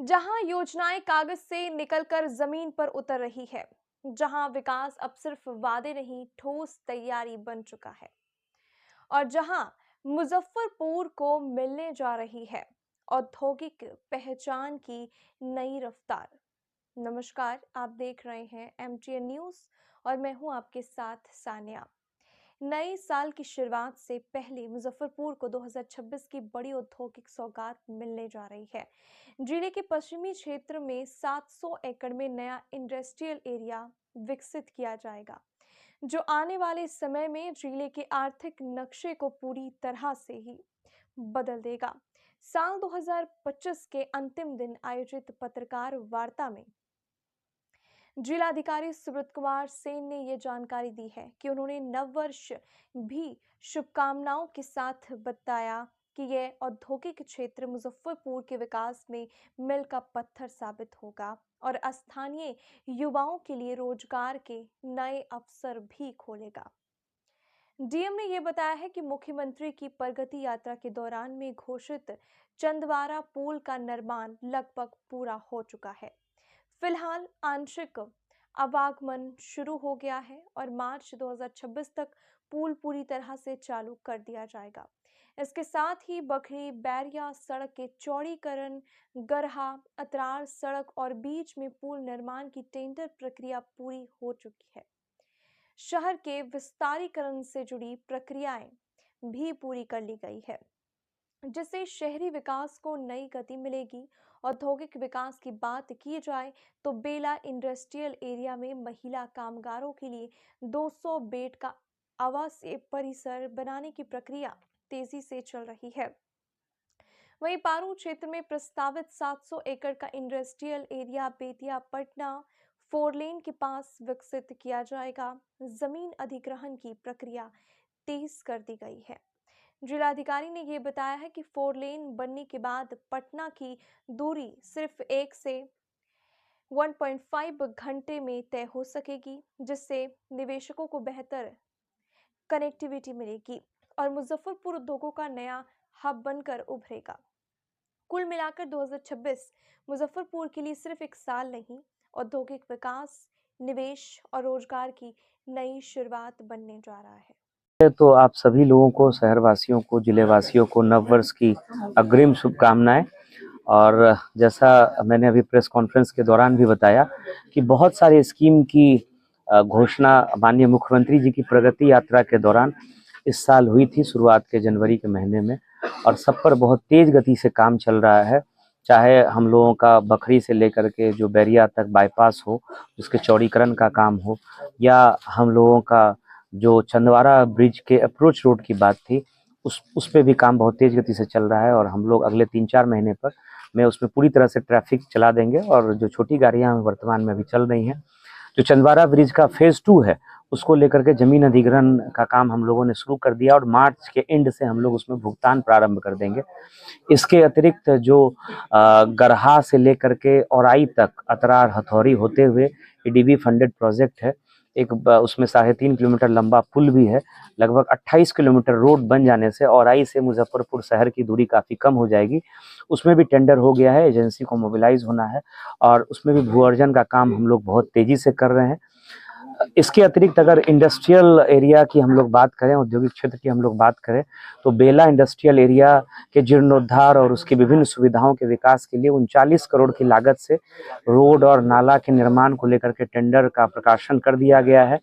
जहां योजनाएं कागज से निकलकर जमीन पर उतर रही है, जहां विकास अब सिर्फ वादे नहीं ठोस तैयारी बन चुका है और जहां मुजफ्फरपुर को मिलने जा रही है औद्योगिक पहचान की नई रफ्तार। नमस्कार, आप देख रहे हैं MTN न्यूज और मैं हूं आपके साथ सानिया। नए साल की शुरुआत से पहले मुजफ्फरपुर को 2026 की बड़ी औद्योगिक सौगात मिलने जा रही है। जिले के पश्चिमी क्षेत्र में 700 एकड़ में नया इंडस्ट्रियल एरिया विकसित किया जाएगा, जो आने वाले समय में जिले के आर्थिक नक्शे को पूरी तरह से ही बदल देगा। साल 2025 के अंतिम दिन आयोजित पत्रकार वार्ता में जिलाधिकारी सुब्रत कुमार सेन ने ये जानकारी दी है कि उन्होंने नववर्ष भी शुभकामनाओं के साथ बताया कि यह औद्योगिक क्षेत्र मुजफ्फरपुर के विकास में मील का पत्थर साबित होगा और स्थानीय युवाओं के लिए रोजगार के नए अवसर भी खोलेगा। डीएम ने यह बताया है कि मुख्यमंत्री की प्रगति यात्रा के दौरान में घोषित चंदवारा पुल का निर्माण लगभग पूरा हो चुका है। फिलहाल आंशिक आवागमन शुरू हो गया है और मार्च 2026 तक पुल पूरी तरह से चालू कर दिया जाएगा। इसके साथ ही बखरी बैरिया सड़क के चौड़ीकरण, गरहा अतरार सड़क और बीच में पुल निर्माण की टेंडर प्रक्रिया पूरी हो चुकी है। शहर के विस्तारीकरण से जुड़ी प्रक्रियाएं भी पूरी कर ली गई है, जिससे शहरी विकास को नई गति मिलेगी। औद्योगिक विकास की बात की जाए तो बेला इंडस्ट्रियल एरिया में महिला कामगारों के लिए 200 बेड का आवासीय परिसर बनाने की प्रक्रिया तेजी से चल रही है। वहीं पारू क्षेत्र में प्रस्तावित 700 एकड़ का इंडस्ट्रियल एरिया बेतिया पटना 4 लेन के पास विकसित किया जाएगा। जमीन अधिग्रहण की प्रक्रिया तेज कर दी गई है। जिलाधिकारी ने यह बताया है कि 4 लेन बनने के बाद पटना की दूरी सिर्फ 1 से 1.5 घंटे में तय हो सकेगी, जिससे निवेशकों को बेहतर कनेक्टिविटी मिलेगी और मुजफ्फरपुर उद्योगों का नया हब बनकर उभरेगा। कुल मिलाकर 2026 मुजफ्फरपुर के लिए सिर्फ एक साल नहीं, औद्योगिक विकास, निवेश और रोजगार की नई शुरुआत बनने जा रहा है। तो आप सभी लोगों को, शहरवासियों को, जिलेवासियों को नववर्ष की अग्रिम शुभकामनाएं। और जैसा मैंने अभी प्रेस कॉन्फ्रेंस के दौरान भी बताया कि बहुत सारे स्कीम की घोषणा माननीय मुख्यमंत्री जी की प्रगति यात्रा के दौरान इस साल हुई थी, शुरुआत के जनवरी के महीने में, और सब पर बहुत तेज गति से काम चल रहा है। चाहे हम लोगों का बखरी से लेकर के जो बैरिया तक बाईपास हो, जिसके चौड़ीकरण का काम हो, या हम लोगों का जो चंदवारा ब्रिज के अप्रोच रोड की बात थी, उस पे भी काम बहुत तेज गति से चल रहा है। और हम लोग अगले 3-4 महीने पर में उसमें पूरी तरह से ट्रैफिक चला देंगे। और जो छोटी गाड़ियां वर्तमान में अभी चल रही हैं, जो चंदवारा ब्रिज का फेज 2 है, उसको लेकर के जमीन अधिग्रहण का काम हम लोगों ने शुरू कर दिया और मार्च के एंड से हम लोग उसमें भुगतान प्रारंभ कर देंगे। इसके अतिरिक्त जो गरहा से लेकर के औराई तक अतरार हथौड़ी होते हुए एडीबी फंडेड प्रोजेक्ट है। एक उसमें 3.5 किलोमीटर लंबा पुल भी है। लगभग 28 किलोमीटर रोड बन जाने से औराई से मुजफ्फरपुर शहर की दूरी काफ़ी कम हो जाएगी। उसमें भी टेंडर हो गया है, एजेंसी को मोबिलाइज होना है और उसमें भी भू अर्जन का काम हम लोग बहुत तेजी से कर रहे हैं। इसके अतिरिक्त अगर इंडस्ट्रियल एरिया की हम लोग बात करें, औद्योगिक क्षेत्र की हम लोग बात करें, तो बेला इंडस्ट्रियल एरिया के जीर्णोद्धार और उसकी विभिन्न सुविधाओं के विकास के लिए 39 करोड़ की लागत से रोड और नाला के निर्माण को लेकर के टेंडर का प्रकाशन कर दिया गया है।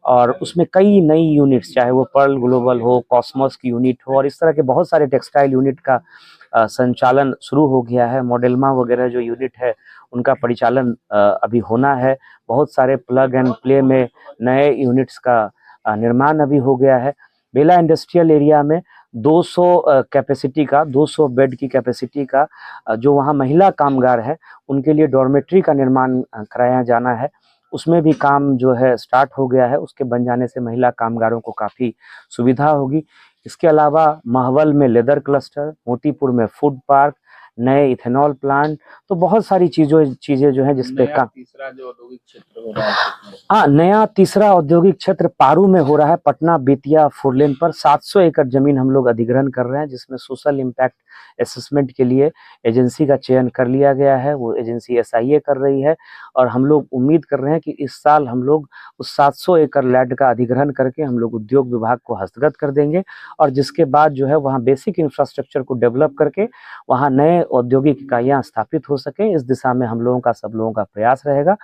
और उसमें कई नई यूनिट्स, चाहे वो पर्ल ग्लोबल हो, कॉस्मोस की यूनिट हो, और इस तरह के बहुत सारे टेक्सटाइल यूनिट का संचालन शुरू हो गया है। मॉडेलमा वगैरह जो यूनिट है, उनका परिचालन अभी होना है। बहुत सारे प्लग एंड प्ले में नए यूनिट्स का निर्माण अभी हो गया है। बेला इंडस्ट्रियल एरिया में 200 कैपेसिटी का, 200 बेड की कैपेसिटी का जो वहाँ महिला कामगार है, उनके लिए डॉर्मेट्री का निर्माण कराया जाना है। उसमें भी काम जो है स्टार्ट हो गया है। उसके बन जाने से महिला कामगारों को काफ़ी सुविधा होगी। इसके अलावा महवल में लेदर क्लस्टर, मोतीपुर में फूड पार्क, नए इथेनॉल प्लांट, तो बहुत सारी चीजें जो है जिसपे काम। तीसरा जो औद्योगिक क्षेत्र हो रहा है, हाँ, नया तीसरा औद्योगिक क्षेत्र पारू में हो रहा है, पटना बेतिया 4 लेन पर 700 एकड़ जमीन हम लोग अधिग्रहण कर रहे हैं, जिसमें सोशल इम्पैक्ट असेसमेंट के लिए एजेंसी का चयन कर लिया गया है। वो एजेंसी SIA कर रही है और हम लोग उम्मीद कर रहे हैं कि इस साल हम लोग उस 700 एकड़ लैंड का अधिग्रहण करके हम लोग उद्योग विभाग को हस्तगत कर देंगे, और जिसके बाद जो है वहाँ बेसिक इंफ्रास्ट्रक्चर को डेवलप करके वहाँ नए औद्योगिक इकाइयाँ स्थापित हो सकें। इस दिशा में हम लोगों का, सब लोगों का प्रयास रहेगा।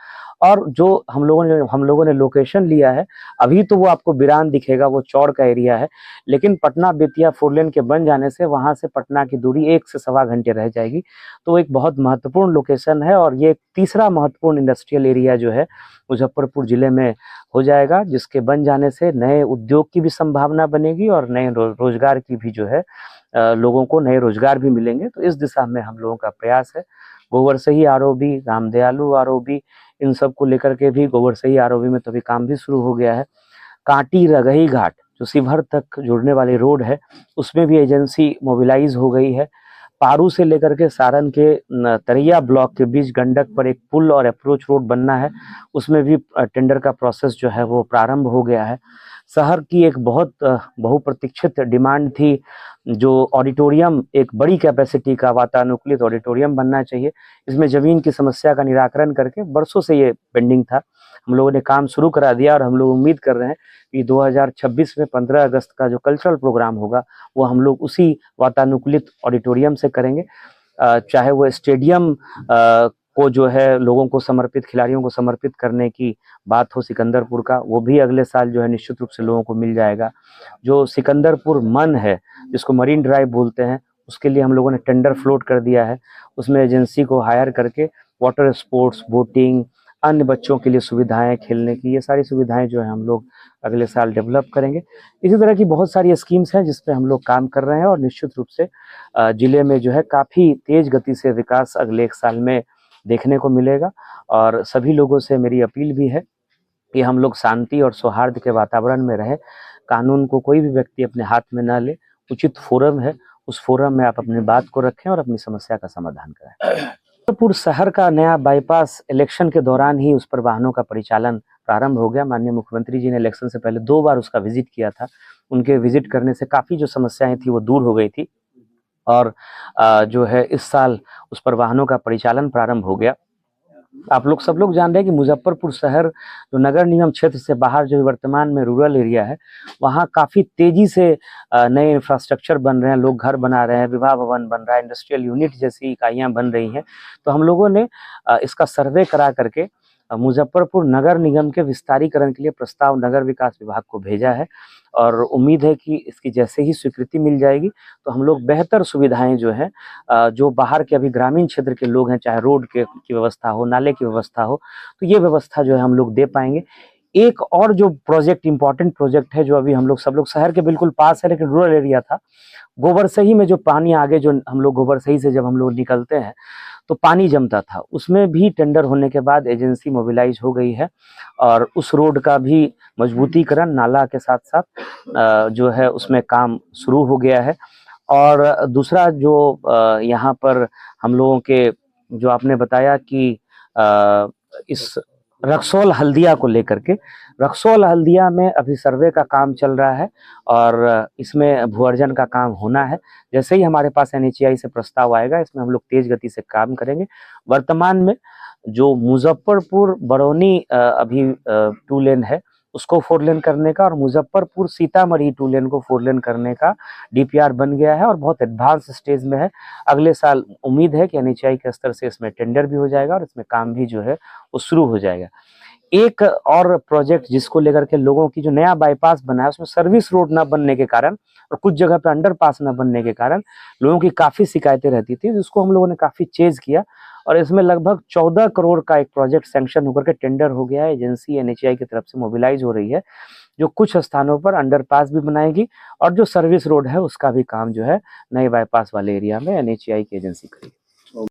और जो हम लोगों ने लोकेशन लिया है, अभी तो वो आपको बिरान दिखेगा, वो चौड़ का एरिया है, लेकिन पटना बेतिया 4 लेन के बन जाने से वहां से पटना की दूरी 1 से सवा घंटे रह जाएगी। तो एक बहुत महत्वपूर्ण लोकेशन है, और ये तीसरा महत्वपूर्ण इंडस्ट्रियल एरिया जो है मुजफ्फरपुर जिले में हो जाएगा, जिसके बन जाने से नए उद्योग की भी संभावना बनेगी और नए रोजगार की भी जो है लोगों को नए रोजगार भी मिलेंगे। तो इस दिशा में हम लोगों का प्रयास है। गोबरसही ROB, रामदयालु ROB, इन सब को लेकर के भी, गोबरसही ROB में तो अभी काम भी शुरू हो गया है। कांटी रगही घाट जो शिवहर तक जोड़ने वाली रोड है, उसमें भी एजेंसी मोबिलाइज हो गई है। पारू से लेकर के सारण के तरैया ब्लॉक के बीच गंडक पर एक पुल और अप्रोच रोड बनना है, उसमें भी टेंडर का प्रोसेस जो है वो प्रारंभ हो गया है। शहर की एक बहुत बहुप्रतीक्षित डिमांड थी, जो ऑडिटोरियम, एक बड़ी कैपेसिटी का वातानुकूलित ऑडिटोरियम बनना चाहिए। इसमें जमीन की समस्या का निराकरण करके वर्षों से ये पेंडिंग था, हम लोगों ने काम शुरू करा दिया, और हम लोग उम्मीद कर रहे हैं कि 2026 में 15 अगस्त का जो कल्चरल प्रोग्राम होगा वो हम लोग उसी वातानुकूलित ऑडिटोरियम से करेंगे। चाहे वो स्टेडियम को जो है लोगों को समर्पित, खिलाड़ियों को समर्पित करने की बात हो सिकंदरपुर का, वो भी अगले साल जो है निश्चित रूप से लोगों को मिल जाएगा। जो सिकंदरपुर मन है, जिसको मरीन ड्राइव बोलते हैं, उसके लिए हम लोगों ने टेंडर फ्लोट कर दिया है। उसमें एजेंसी को हायर करके वाटर स्पोर्ट्स, बोटिंग, अन्य बच्चों के लिए सुविधाएं, खेलने की, ये सारी सुविधाएं जो है हम लोग अगले साल डेवलप करेंगे। इसी तरह की बहुत सारी स्कीम्स हैं जिस पे हम लोग काम कर रहे हैं, और निश्चित रूप से जिले में जो है काफ़ी तेज गति से विकास अगले 1 साल में देखने को मिलेगा। और सभी लोगों से मेरी अपील भी है कि हम लोग शांति और सौहार्द के वातावरण में रहें, कानून को कोई भी व्यक्ति अपने हाथ में ना ले। उचित फोरम है, उस फोरम में आप अपनी बात को रखें और अपनी समस्या का समाधान करें। मुजफ्फरपुर शहर का नया बाईपास इलेक्शन के दौरान ही उस पर वाहनों का परिचालन प्रारंभ हो गया। माननीय मुख्यमंत्री जी ने इलेक्शन से पहले 2 बार उसका विजिट किया था। उनके विजिट करने से काफ़ी जो समस्याएं थी वो दूर हो गई थी, और जो है इस साल उस पर वाहनों का परिचालन प्रारंभ हो गया। आप लोग सब लोग जान रहे हैं कि मुजफ्फरपुर शहर जो नगर निगम क्षेत्र से बाहर जो वर्तमान में रूरल एरिया है, वहाँ काफ़ी तेजी से नए इंफ्रास्ट्रक्चर बन रहे हैं, लोग घर बना रहे हैं, विवाह भवन बन रहा है, इंडस्ट्रियल यूनिट जैसी इकाइयाँ बन रही हैं। तो हम लोगों ने इसका सर्वे करा करके मुजफ्फरपुर नगर निगम के विस्तारीकरण के लिए प्रस्ताव नगर विकास विभाग को भेजा है, और उम्मीद है कि इसकी जैसे ही स्वीकृति मिल जाएगी तो हम लोग बेहतर सुविधाएं जो है, जो बाहर के अभी ग्रामीण क्षेत्र के लोग हैं, चाहे रोड की व्यवस्था हो, नाले की व्यवस्था हो, तो ये व्यवस्था जो है हम लोग दे पाएंगे। एक और जो प्रोजेक्ट, इंपॉर्टेंट प्रोजेक्ट है, जो अभी हम लोग सब लोग शहर के बिल्कुल पास है लेकिन रूरल एरिया था, गोबरसही में जो पानी आगे, जो हम लोग गोबरसही से जब हम लोग निकलते हैं तो पानी जमता था, उसमें भी टेंडर होने के बाद एजेंसी मोबिलाइज हो गई है, और उस रोड का भी मजबूतीकरण नाला के साथ साथ जो है उसमें काम शुरू हो गया है। और दूसरा जो यहाँ पर हम लोगों के, जो आपने बताया कि इस रक्सौल हल्दिया को लेकर के, रक्सौल हल्दिया में अभी सर्वे का काम चल रहा है, और इसमें भूअर्जन का काम होना है। जैसे ही हमारे पास NHAI से प्रस्ताव आएगा, इसमें हम लोग तेज गति से काम करेंगे। वर्तमान में जो मुजफ्फरपुर बरौनी अभी 2 लेन है, उसको 4 लेन करने का, और मुजफ्फरपुर सीतामढ़ी 2 लेन को 4 लेन करने का DPR बन गया है और बहुत एडवांस स्टेज में है। अगले साल उम्मीद है कि NHAI के स्तर से इसमें टेंडर भी हो जाएगा और इसमें काम भी जो है वो शुरू हो जाएगा। एक और प्रोजेक्ट जिसको लेकर के लोगों की, जो नया बाईपास बना है, उसमें सर्विस रोड ना बनने के कारण और कुछ जगह पे अंडरपास ना बनने के कारण लोगों की काफ़ी शिकायतें रहती थी, जिसको हम लोगों ने काफ़ी चेज किया, और इसमें लगभग 14 करोड़ का एक प्रोजेक्ट सैंक्शन होकर के टेंडर हो गया है। एजेंसी NHAI की तरफ से मोबिलाइज हो रही है, जो कुछ स्थानों पर अंडरपास भी बनाएगी, और जो सर्विस रोड है उसका भी काम जो है नए बाईपास वाले एरिया में NHAI की एजेंसी करेगी।